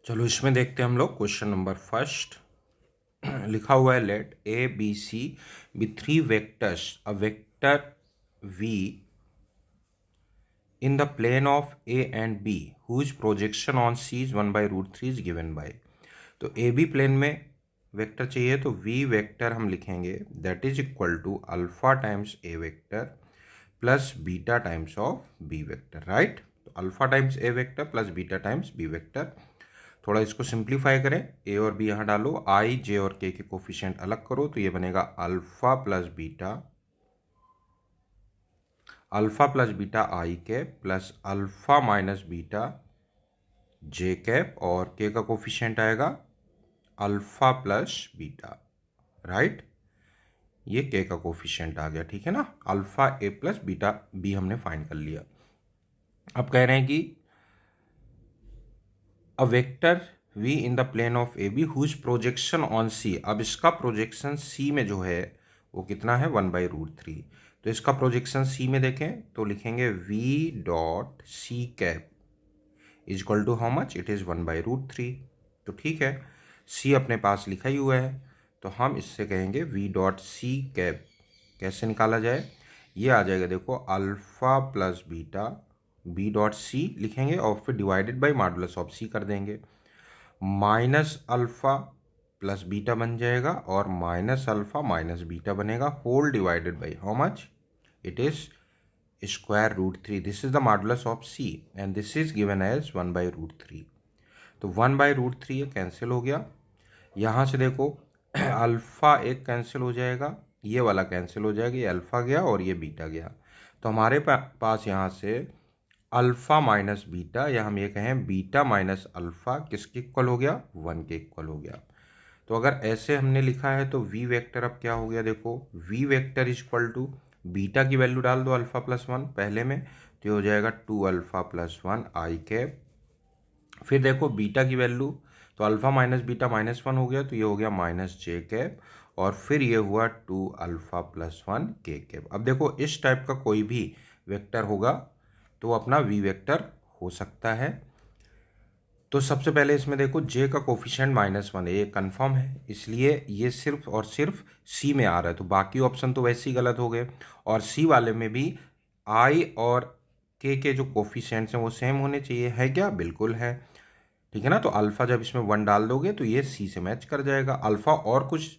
चलो इसमें देखते हैं हम लोग क्वेश्चन नंबर फर्स्ट। लिखा हुआ है let A B C be three vectors a vector V in the plane of A and B whose projection on C is 1/√3 is given by। तो ए बी प्लेन में vector चाहिए तो V vector हम लिखेंगे that is equal to alpha times A vector plus beta times of B vector, right. तो alpha times A vector plus beta times B vector. थोड़ा इसको simplify करें, ए और बी यहाँ डालो, आई जे और के कोफिशिएंट अलग करो तो ये बनेगा अल्फा प्लस बीटा आई के प्लस अल्फा माइनस बीटा जे कैप और के का कोफिशिएंट आएगा अल्फा प्लस बीटा, राइट। ये के का कोफिशिएंट आ गया, ठीक है ना। Alpha A plus beta B हमने फाइंड कर लिया। अब कह रहे हैं कि a vector V in the plane of A B whose projection on C. अब इसका प्रोजेक्शन सी में जो है वो कितना है 1/√3। तो इसका प्रोजेक्शन सी में देखें तो लिखेंगे V dot C cap is equal to how much, it is 1/√3। तो ठीक है, सी अपने पास लिखा ही हुआ है तो हम इससे कहेंगे वी डॉट सी कैप कैसे निकाला जाए। ये आ जाएगा, देखो alpha plus beta B dot C लिखेंगे और फिर divided by modulus of C कर देंगे। माइनस अल्फा प्लस बीटा बन जाएगा और माइनस अल्फा माइनस बीटा बनेगा whole divided by how much, it is √3। This is the modulus of C and this is given as 1/√3। तो 1/√3 ये cancel हो गया। यहाँ से देखो अल्फा एक कैंसिल हो जाएगा, ये वाला कैंसिल हो जाएगा, ये अल्फा गया और ये बीटा गया। तो हमारे पास यहाँ से अल्फा माइनस बीटा या हम ये कहें बीटा माइनस अल्फा किसके इक्वल हो गया, 1 के इक्वल हो गया। तो अगर ऐसे हमने लिखा है तो वी वेक्टर अब क्या हो गया, देखो V vector is equal to beta की वैल्यू डाल दो अल्फा प्लस 1 पहले में तो ये हो जाएगा 2 अल्फा प्लस 1 आई कैप। फिर देखो बीटा की वैल्यू तो अल्फा माइनस बीटा -1 हो गया तो ये हो गया माइनस जे कैप और फिर ये हुआ 2 अल्फा प्लस 1 के कैप। अब देखो इस टाइप का कोई भी वेक्टर होगा तो अपना वी वेक्टर हो सकता है। तो सबसे पहले इसमें देखो जे का कोफिशिएंट -1 है, ये कंफर्म है, इसलिए ये सिर्फ और सिर्फ सी में आ रहा है। तो बाकी ऑप्शन तो वैसे ही गलत हो गए और सी वाले में भी आई और के जो कोफिशिएंट्स हैं वो सेम होने चाहिए, है क्या, बिल्कुल है, ठीक है ना। तो अल्फा जब इसमें 1 डाल दोगे तो ये सी से मैच कर जाएगा। अल्फा और कुछ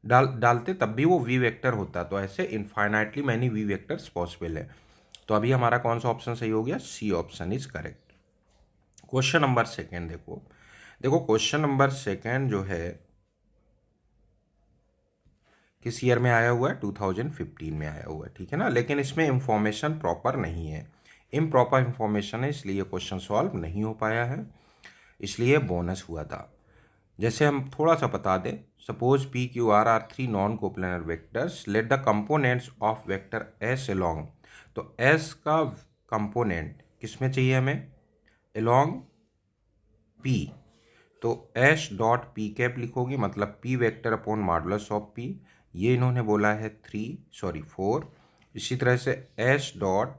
डालते तब भी वो वी वेक्टर होता। तो ऐसे infinitely many V vectors possible है। तो अभी हमारा कौन सा ऑप्शन सही हो गया, C option is correct. Question number second देखो, क्वेश्चन नंबर सेकेंड जो है किस ईयर में आया हुआ है, 2015 में आया हुआ है, ठीक है ना। लेकिन इसमें इंफॉर्मेशन प्रॉपर नहीं है, इम्प्रॉपर इंफॉर्मेशन है, इसलिए क्वेश्चन सॉल्व नहीं हो पाया है, इसलिए बोनस हुआ था। जैसे हम थोड़ा सा बता दें, suppose P Q R are 3 non coplanar vectors, let the components of vector S along. तो एस का कंपोनेंट किस में चाहिए हमें, अलोंग पी। तो एस डॉट पी कैप लिखोगे मतलब P vector upon modulus of P, ये इन्होंने बोला है 4। इसी तरह से S dot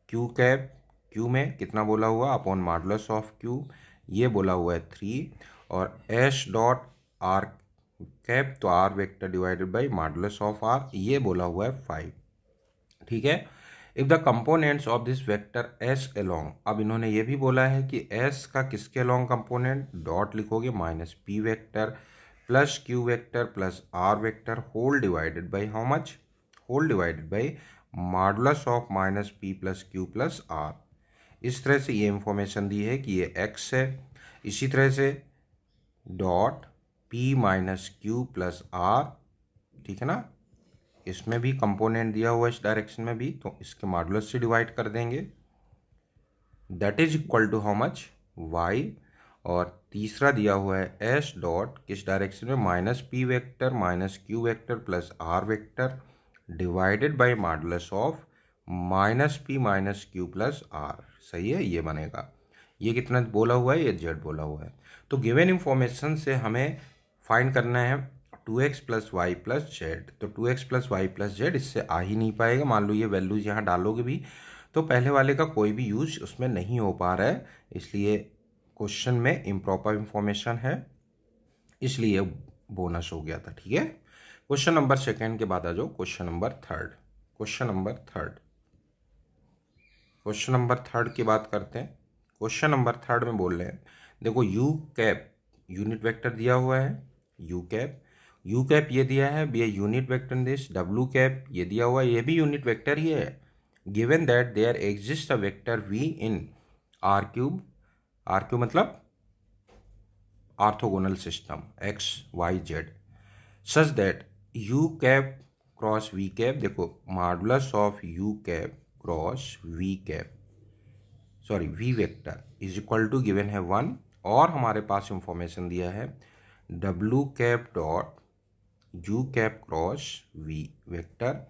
Q cap, Q में कितना बोला हुआ अपॉन मॉडुलस ऑफ क्यू, ये बोला हुआ है 3। और एस डॉट आर कैप तो R vector divided by modulus of R, ये बोला हुआ है 5, ठीक है। If the components of this vector S along, अब इन्होंने ये भी बोला है कि एस का किसके अलोंग कंपोनेंट, डॉट लिखोगे minus P vector plus Q vector plus R vector whole divided by how much, whole divided by modulus of minus P plus Q plus R. इस तरह से ये इंफॉर्मेशन दी है कि ये एक्स है। इसी तरह से dot P minus Q plus R, ठीक है ना, इसमें भी कंपोनेंट दिया हुआ है इस डायरेक्शन में भी, तो इसके मॉडुलस से डिवाइड कर देंगे, that is equal to how much, Y. और तीसरा दिया हुआ है एस डॉट किस डायरेक्शन में, minus P vector minus Q vector plus R vector divided by modulus of minus P minus Q plus R, सही है, ये बनेगा। ये कितना बोला हुआ है, ये जेड बोला हुआ है। तो गिवन इंफॉर्मेशन से हमें फाइंड करना है 2x plus Y plus Z. तो 2x plus Y plus Z इससे आ ही नहीं पाएगा, मान लो ये वैल्यूज यहाँ डालोगे भी तो पहले वाले का कोई भी यूज उसमें नहीं हो पा रहा है, इसलिए क्वेश्चन में इम्प्रॉपर इंफॉर्मेशन है, इसलिए बोनस हो गया था। ठीक है, क्वेश्चन नंबर सेकंड के बाद आ जाओ question number third. Question number third की बात करते हैं। क्वेश्चन नंबर थर्ड में बोल रहे हैं, देखो यू कैप यूनिट वेक्टर दिया हुआ है, यू कैप ये दिया है, be a unit vector this, W cap ये दिया हुआ है, ये भी यूनिट वेक्टर ही है। Given that there exist a vector V in R cube मतलब orthogonal system X Y Z, such that U cap cross V cap, देखो modulus of U cap cross V vector is equal to given है 1, और हमारे पास information दिया है W cap dot U cap cross V vector,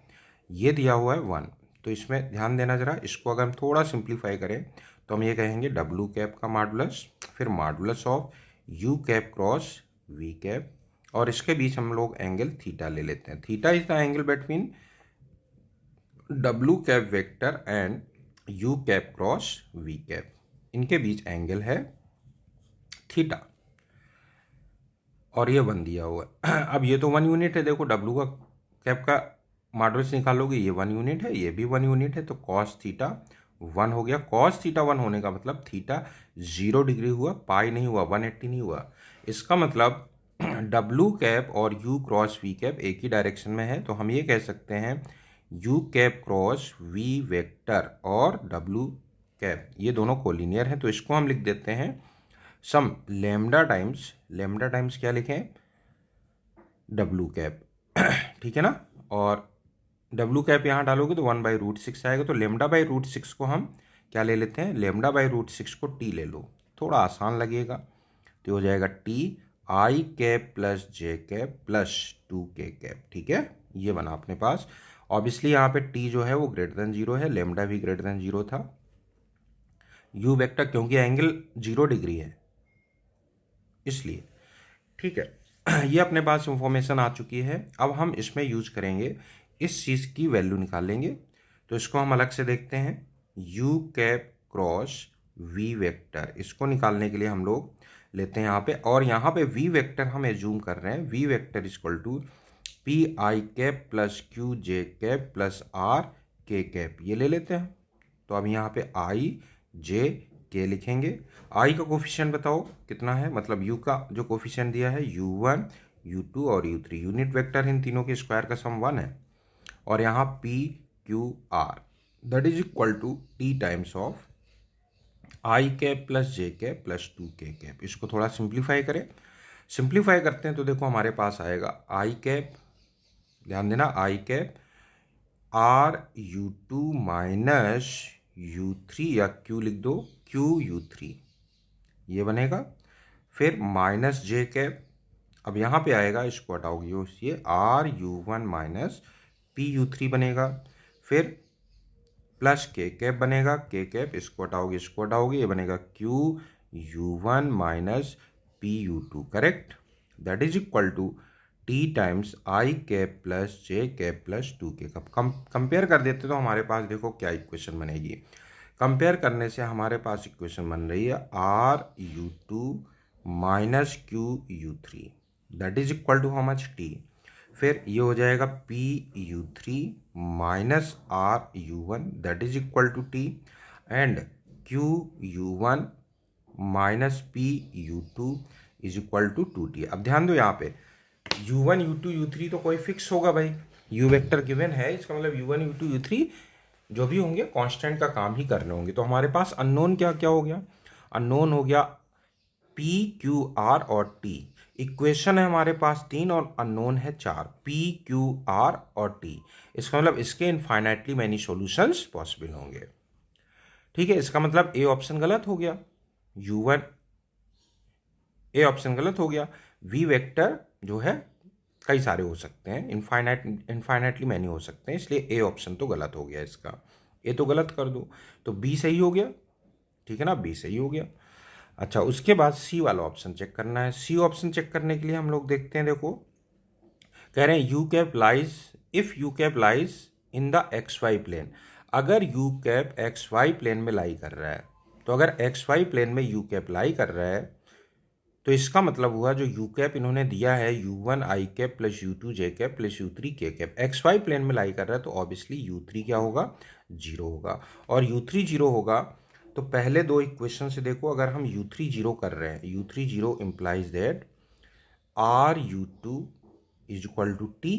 ये दिया हुआ है 1। तो इसमें ध्यान देना जरा, इसको अगर हम थोड़ा सिंप्लीफाई करें तो हम ये कहेंगे डब्लू कैप का मॉडुलस, फिर modulus of U cap cross V cap, और इसके बीच हम लोग एंगल थीटा ले लेते हैं। Theta is the angle between W cap vector and U cap cross V cap, इनके बीच एंगल है थीटा, और ये 1 दिया हुआ है। अब ये तो 1 यूनिट है, देखो डब्लू का कैप का मॉडुलस निकालोगे, ये 1 यूनिट है, ये भी 1 यूनिट है, तो कॉस थीटा 1 हो गया। कॉस थीटा 1 होने का मतलब थीटा 0 डिग्री हुआ, पाई नहीं हुआ, 180 नहीं हुआ। इसका मतलब डब्लू कैप और यू क्रॉस वी कैप एक ही डायरेक्शन में है, तो हम ये कह सकते हैं U cap cross V vector और डब्लू कैप ये दोनों कोलिनियर हैं, तो इसको हम लिख देते हैं सम लेमडा टाइम्स क्या लिखें, डब्लू कैप। ठीक है ना, और डब्लू कैप यहाँ डालोगे तो 1/√6 आएगा, तो लेमडा/√6 को हम क्या ले लेते हैं, लेमडा/√6 को टी ले लो, थोड़ा आसान लगेगा, तो हो जाएगा T I cap plus J cap plus 2k cap. ठीक है, ये बना अपने पास। ऑब्वियसली यहाँ पे टी जो है वो ग्रेटर देन 0 है, लेमडा भी ग्रेटर देन 0 था, यू वेक्टर क्योंकि एंगल 0 डिग्री है इसलिए। ठीक है, ये अपने पास इंफॉर्मेशन आ चुकी है। अब हम इसमें यूज करेंगे, इस चीज़ की वैल्यू निकालेंगे, तो इसको हम अलग से देखते हैं, U cap cross V vector, इसको निकालने के लिए हम लोग लेते हैं यहाँ पे, और यहाँ पे वी वेक्टर हम एज्यूम कर रहे हैं, V vector equal to P I cap plus Q J cap plus R K cap, ये ले लेते हैं। तो अब यहाँ पे आई जे के लिखेंगे। आई का कोफिशिएंट बताओ कितना है, मतलब यू का जो कोफिशिएंट दिया है u1 u2 और u3, यूनिट वेक्टर इन तीनों के स्क्वायर का सम 1 है, और यहाँ p q r that is equal to T times of I cap plus J cap plus 2k cap. इसको थोड़ा सिंप्लीफाई करते हैं, तो देखो हमारे पास आएगा आई कैप, ध्यान देना आई कैप RU2 माइनस U3 या Q लिख दो QU3, ये बनेगा, फिर माइनस जे कैप, अब यहाँ पे आएगा, इसको हटाओगे ये RU1 माइनस PU3 बनेगा, फिर प्लस के कैप बनेगा, के कैप इसको हटाओगे ये बनेगा QU1 minus PU2, correct, that is equal to T times I cap plus J cap plus 2k। Compare कर देते तो हमारे पास देखो क्या इक्वेशन बनेगी, कंपेयर करने से हमारे पास इक्वेशन बन रही है RU2 minus QU3 that is equal to how much T, फिर ये हो जाएगा PU3 minus RU1 that is equal to T, and QU1 minus PU2 is equal to 2t। अब ध्यान दो यहाँ पे U1 U2 U3 तो कोई फिक्स होगा भाई, U वेक्टर गिवन है, इसका मतलब U1 U2 U3 जो भी होंगे कांस्टेंट का काम ही करने होंगे। तो हमारे पास अननोन क्या क्या हो गया, अननोन हो गया P Q R और T, इक्वेशन है हमारे पास 3 और अननोन है 4, P Q R और T, इसका मतलब इसके इनफाइनाइटली मैनी सॉल्यूशंस पॉसिबल होंगे। ठीक है, इसका मतलब ए ऑप्शन गलत हो गया, U1 ए ऑप्शन गलत हो गया, वी वेक्टर जो है कई सारे हो सकते हैं, इनफाइनाइटली मैनी हो सकते हैं, इसलिए ए ऑप्शन तो गलत हो गया, इसका ए तो गलत कर दो, तो बी सही हो गया। ठीक है ना, बी सही हो गया। अच्छा, उसके बाद सी वाला ऑप्शन चेक करना है। सी ऑप्शन चेक करने के लिए हम लोग देखते हैं, देखो कह रहे हैं U cap lies, if U cap lies in the XY plane, अगर यू कैप XY प्लेन में लाई कर रहा है तो अगर एक्स वाई प्लेन में यू कैप लाई कर रहा है तो इसका मतलब हुआ जो यू कैप इन्होंने दिया है u1 आई कैप प्लस u2 जे कैप प्लस u3 के कैप, एक्स वाई प्लेन में लाई कर रहा है तो ऑब्वियसली u3 क्या होगा, 0 होगा। और u3 0 होगा तो पहले दो इक्वेशन से देखो, अगर हम u3 0 कर रहे हैं, u3 0 implies that R u2 is equal to T,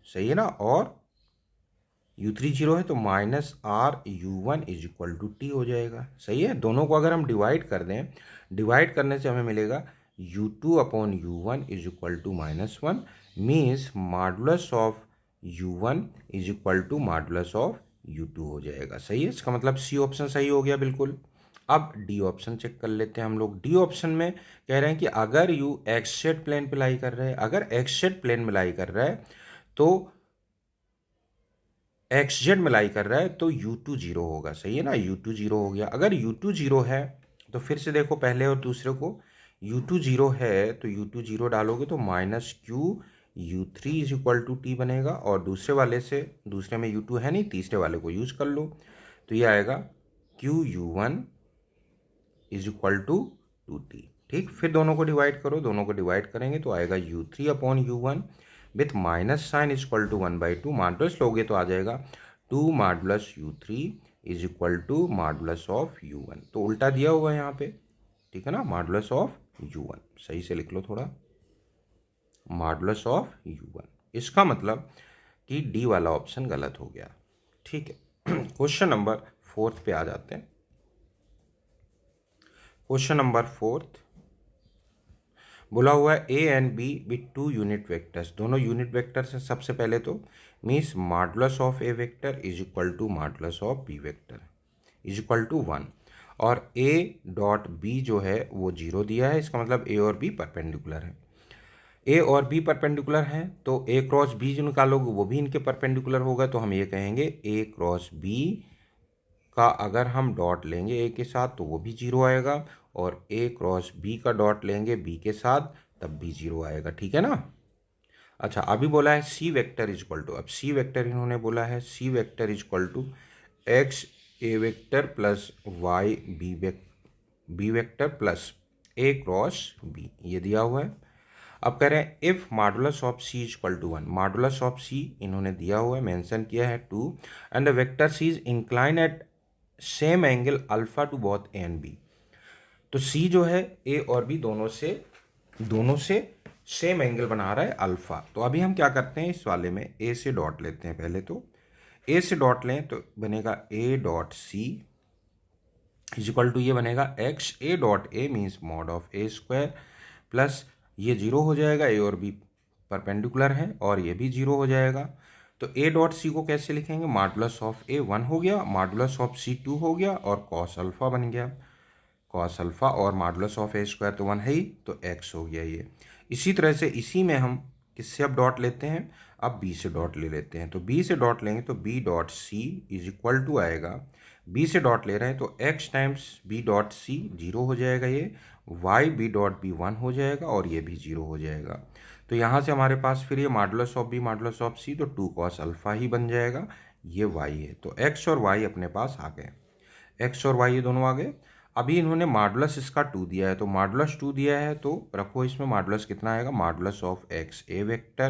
सही है ना, और u3 0 है तो minus R u1 is equal to T हो जाएगा, सही है। दोनों को अगर हम डिवाइड कर दें, डिवाइड करने से हमें मिलेगा u2 upon u1 is equal to -1, means modulus of u1 is equal to modulus of u2 हो जाएगा, सही है। इसका मतलब सी ऑप्शन सही हो गया बिल्कुल। अब डी ऑप्शन चेक कर लेते हैं हम लोग। डी ऑप्शन में कह रहे हैं कि अगर यू एक्स जेड प्लेन पे लाई कर रहे हैं, अगर एक्स जेड प्लेन में लाई कर रहा है तो एक्स जेड में लाई कर रहा है तो u2 0 होगा, सही है ना, u2 0 हो गया। अगर u2 0 है तो फिर से देखो पहले और दूसरे को, u2 0 है तो u2 0 डालोगे तो -q u3 is equal to T बनेगा, और दूसरे वाले से, दूसरे में u2 है नहीं, तीसरे वाले को यूज कर लो तो ये आएगा q u1 is equal to 2t। ठीक, फिर दोनों को डिवाइड करो, दोनों को डिवाइड करेंगे तो आएगा u3 upon u1 with minus sign is equal to 1/2, modulus लोगे तो आ जाएगा 2 modulus u3 is equal to modulus of u1, तो उल्टा दिया हुआ है यहाँ पे, ठीक है ना, मॉडुलस ऑफ u1, सही से लिख लो थोड़ा, मॉडुलस ऑफ u1। इसका मतलब कि डी वाला ऑप्शन गलत हो गया, ठीक है। क्वेश्चन नंबर 4 पे आ जाते हैं। क्वेश्चन नंबर 4 बोला हुआ है A and B with 2 unit vectors, दोनों यूनिट वेक्टर्स हैं। सबसे पहले तो means modulus of A vector is equal to modulus of B vector is equal to 1, और ए डॉट बी जो है वो 0 दिया है, इसका मतलब ए और बी परपेंडिकुलर है। ए और बी परपेंडिकुलर हैं तो ए क्रॉस बी जो निकालोगे वो भी इनके परपेंडिकुलर होगा, तो हम ये कहेंगे ए क्रॉस बी का अगर हम डॉट लेंगे ए के साथ तो वो भी 0 आएगा, और ए क्रॉस बी का डॉट लेंगे बी के साथ तब भी 0 आएगा, ठीक है ना। अच्छा, अभी बोला है C vector is equal to, अब सी वेक्टर इन्होंने बोला है C vector is equal to X A vector plus Y B vector plus A cross B, ये दिया हुआ है। अब कह रहे हैं if modulus of C is equal to 1, modulus of C इन्होंने दिया हुआ है, मेंशन किया है 2, and the vector C is incline at same angle alpha to both A and B, तो सी जो है ए और बी दोनों से सेम एंगल बना रहा है अल्फा। तो अभी हम क्या करते हैं, इस वाले में ए से डॉट लेते हैं, पहले तो ए से डॉट लें तो बनेगा A dot C is equal to, ये बनेगा X A dot A means mod of A square, plus ये 0 हो जाएगा, ए और बी परपेंडिकुलर है और ये भी 0 हो जाएगा। तो ए डॉट सी को कैसे लिखेंगे, मॉडुलस ऑफ ए 1 हो गया, मॉडुलस ऑफ सी 2 हो गया, और कॉस अल्फा बन गया, कॉस अल्फा, और मॉडुलस ऑफ ए स्क्वायर तो 1 है ही, तो एक्स हो गया ये। इसी तरह से इसी में हम किससे अब डॉट लेते हैं, अब बी से डॉट ले लेते हैं, तो बी से डॉट लेंगे तो B dot C is equal to आएगा, बी से डॉट ले रहे हैं तो X times B dot C 0 हो जाएगा ये, वाई बी डॉट बी 1 हो जाएगा, और ये भी 0 हो जाएगा। तो यहाँ से हमारे पास फिर ये modulus of B modulus of C तो 2 कॉस अल्फा ही बन जाएगा, ये वाई है। तो एक्स और वाई अपने पास आ गए, एक्स और वाई ये दोनों आ गए। अभी इन्होंने मॉडुलस इसका 2 दिया है, तो मॉडुलस 2 दिया है तो रखो इसमें मॉडुलस कितना आएगा, modulus of X A vector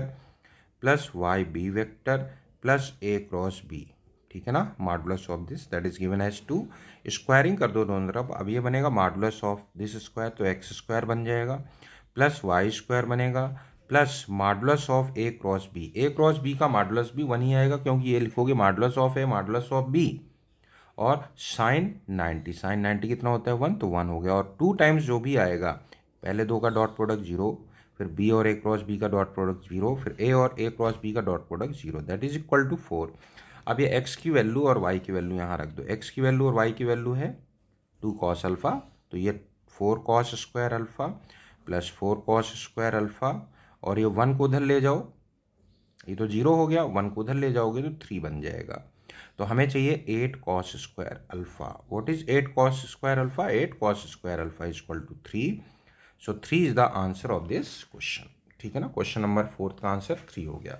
plus Y B vector plus A cross B, ठीक है ना, modulus of this that is given as 2, squaring कर दो दोनों तरफ। अब ये बनेगा मॉडुलस ऑफ दिस स्क्वायर तो एक्स स्क्वायर बन जाएगा, प्लस वाई स्क्वायर बनेगा, plus modulus of A cross B का मॉडुलस भी 1 ही आएगा, क्योंकि ये लिखोगे modulus of A modulus of B, और साइन 90 कितना होता है 1, तो 1 हो गया, और 2 टाइम्स जो भी आएगा, पहले दो का डॉट प्रोडक्ट 0, फिर बी और ए क्रॉस बी का डॉट प्रोडक्ट 0, फिर ए और ए क्रॉस बी का dot product 0, that is equal to 4। अब ये एक्स की वैल्यू और वाई की वैल्यू यहाँ रख दो, एक्स की वैल्यू और वाई की वैल्यू है 2 कॉस अल्फा, तो ये 4 cos square alpha plus 4 cos square alpha, और ये 1 को उधर ले जाओ, ये तो 0 हो गया, 1 को उधर ले जाओगे तो 3 बन जाएगा। तो हमें चाहिए 8 cos square alpha. What is 8 cos square alpha, 8 cos square alpha is equal to 3, so 3 is the answer of this question, ठीक है ना। क्वेश्चन नंबर 4 का आंसर 3 हो गया।